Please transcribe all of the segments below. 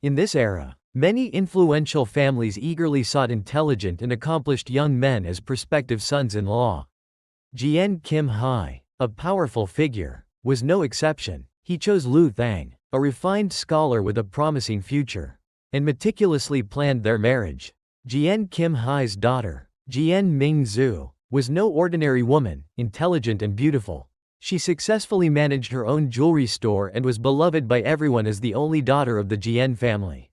In this era, many influential families eagerly sought intelligent and accomplished young men as prospective sons-in-law. Jian Kim Hai, a powerful figure, was no exception. He chose Lu Thang, a refined scholar with a promising future, and meticulously planned their marriage. Jian Kim Hai's daughter, Jian Mingzhu, was no ordinary woman, intelligent and beautiful. She successfully managed her own jewelry store and was beloved by everyone as the only daughter of the Jian family.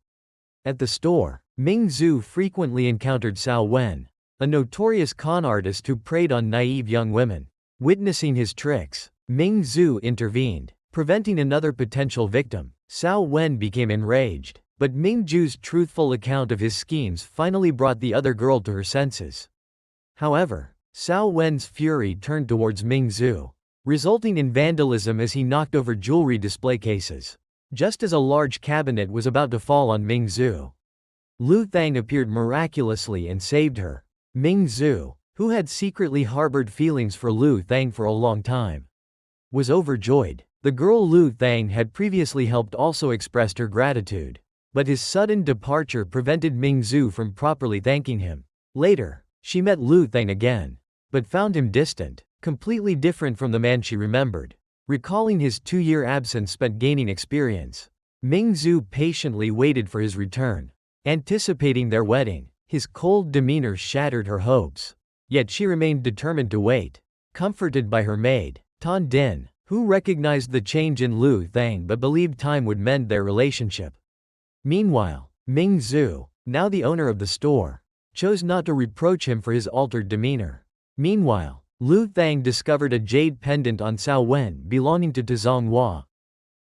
At the store, Mingzhu frequently encountered Cao Wen, a notorious con artist who preyed on naive young women. Witnessing his tricks, Mingzhu intervened, preventing another potential victim. Cao Wen became enraged, but Mingzhu's truthful account of his schemes finally brought the other girl to her senses. However, Cao Wen's fury turned towards Mingzhu, resulting in vandalism as he knocked over jewelry display cases. Just as a large cabinet was about to fall on Mingzhu, Lu Thang appeared miraculously and saved her. Mingzhu, who had secretly harbored feelings for Lu Thang for a long time, was overjoyed. The girl Lu Thang had previously helped also expressed her gratitude, but his sudden departure prevented Mingzhu from properly thanking him. Later, she met Lu Thang again, but found him distant, completely different from the man she remembered. Recalling his 2-year absence spent gaining experience, Mingzhu patiently waited for his return. Anticipating their wedding, his cold demeanor shattered her hopes. Yet she remained determined to wait, comforted by her maid, Tan Din, who recognized the change in Lu Thang but believed time would mend their relationship. Meanwhile, Mingzhu, now the owner of the store, chose not to reproach him for his altered demeanor. Meanwhile, Lu Thang discovered a jade pendant on Cao Wen belonging to Zhang Hua,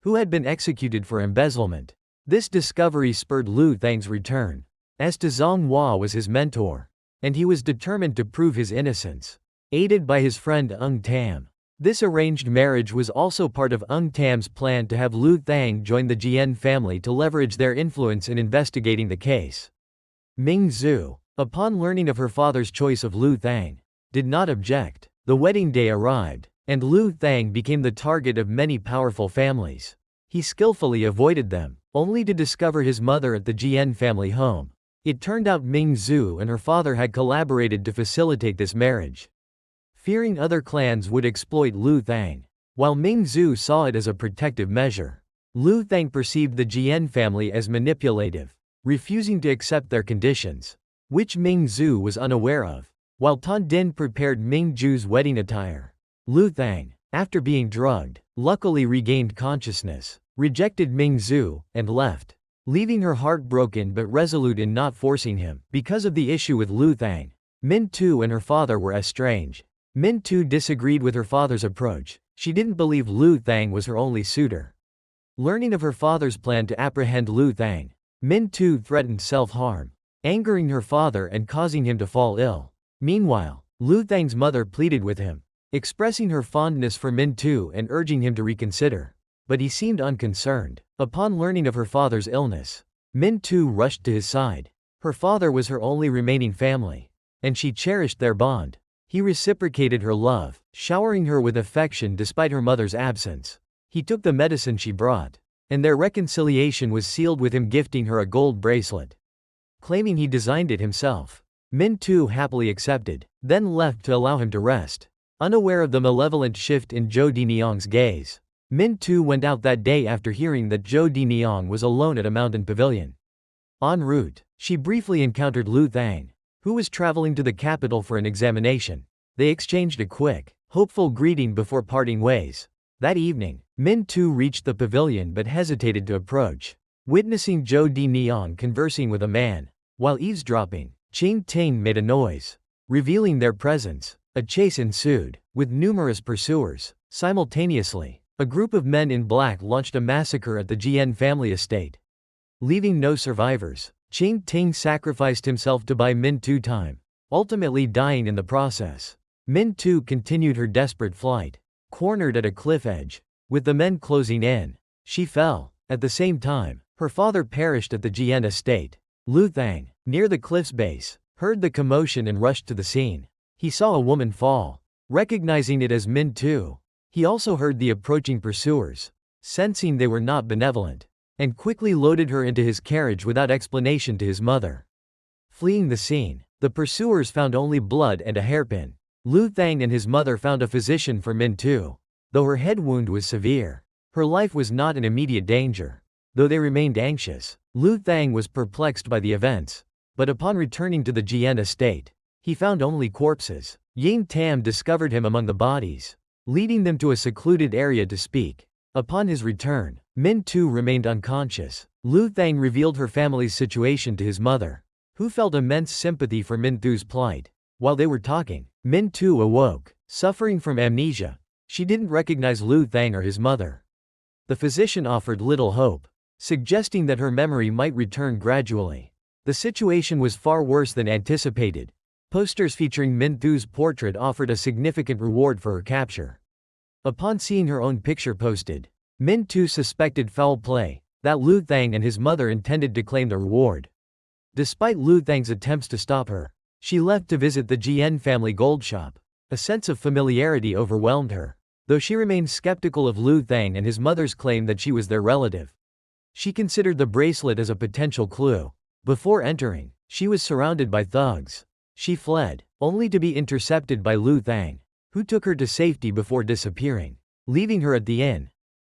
who had been executed for embezzlement. This discovery spurred Lu Thang's return, as Zhang Hua was his mentor, and he was determined to prove his innocence. Aided by his friend Ung Tam, this arranged marriage was also part of Ung Tam's plan to have Lu Thang join the Jian family to leverage their influence in investigating the case. Mingzhu, upon learning of her father's choice of Lu Thang, did not object. The wedding day arrived, and Lu Thang became the target of many powerful families. He skillfully avoided them, only to discover his mother at the Jian family home. It turned out Mingzhu and her father had collaborated to facilitate this marriage, fearing other clans would exploit Lu Thang. While Mingzhu saw it as a protective measure, Lu Thang perceived the Jian family as manipulative, refusing to accept their conditions, which Mingzhu was unaware of. While Tan Din prepared Mingzhu's wedding attire, Lu Thang, after being drugged, luckily regained consciousness, rejected Mingzhu, and left, leaving her heartbroken but resolute in not forcing him. Because of the issue with Lu Thang, Min Tu and her father were estranged. Min Tu disagreed with her father's approach. She didn't believe Lu Thang was her only suitor. Learning of her father's plan to apprehend Lu Thang, Min Tu threatened self-harm, angering her father and causing him to fall ill. Meanwhile, Lu Thang's mother pleaded with him, expressing her fondness for Min Tu and urging him to reconsider. But he seemed unconcerned. Upon learning of her father's illness, Min Tu rushed to his side. Her father was her only remaining family, and she cherished their bond. He reciprocated her love, showering her with affection despite her mother's absence. He took the medicine she brought, and their reconciliation was sealed with him gifting her a gold bracelet, claiming he designed it himself. Min Tu happily accepted, then left to allow him to rest. Unaware of the malevolent shift in Zhou Diniang's gaze, Min Tu went out that day after hearing that Zhou Diniang was alone at a mountain pavilion. En route, she briefly encountered Lu Thang, who was traveling to the capital for an examination. They exchanged a quick, hopeful greeting before parting ways. That evening, Min Tu reached the pavilion but hesitated to approach. Witnessing Zhou Diniang conversing with a man, while eavesdropping, Qing Ting made a noise, revealing their presence. A chase ensued, with numerous pursuers. Simultaneously, a group of men in black launched a massacre at the Jian family estate. Leaving no survivors, Qing Ting sacrificed himself to buy Min Tu time, ultimately dying in the process. Min Tu continued her desperate flight. Cornered at a cliff edge, with the men closing in, she fell. At the same time, her father perished at the Jian estate. Lu Thang, near the cliff's base, heard the commotion and rushed to the scene. He saw a woman fall. Recognizing it as Min Tu, he also heard the approaching pursuers. Sensing they were not benevolent, and quickly loaded her into his carriage without explanation to his mother. Fleeing the scene, the pursuers found only blood and a hairpin. Lu Thang and his mother found a physician for Min Tu. Though her head wound was severe, her life was not in immediate danger. Though they remained anxious, Lu Thang was perplexed by the events. But upon returning to the Jian estate, he found only corpses. Ying Tam discovered him among the bodies, leading them to a secluded area to speak. Upon his return, Min Tu remained unconscious. Lu Thang revealed her family's situation to his mother, who felt immense sympathy for Min Tu's plight. While they were talking, Min Tu awoke, suffering from amnesia. She didn't recognize Lu Thang or his mother. The physician offered little hope, suggesting that her memory might return gradually. The situation was far worse than anticipated. Posters featuring Min Tu's portrait offered a significant reward for her capture. Upon seeing her own picture posted, Min Tu suspected foul play, that Lu Thang and his mother intended to claim the reward. Despite Lu Thang's attempts to stop her, she left to visit the Jian family gold shop. A sense of familiarity overwhelmed her, though she remained skeptical of Lu Thang and his mother's claim that she was their relative. She considered the bracelet as a potential clue. Before entering, she was surrounded by thugs. She fled, only to be intercepted by Lu Thang, who took her to safety before disappearing. Leaving her at the inn,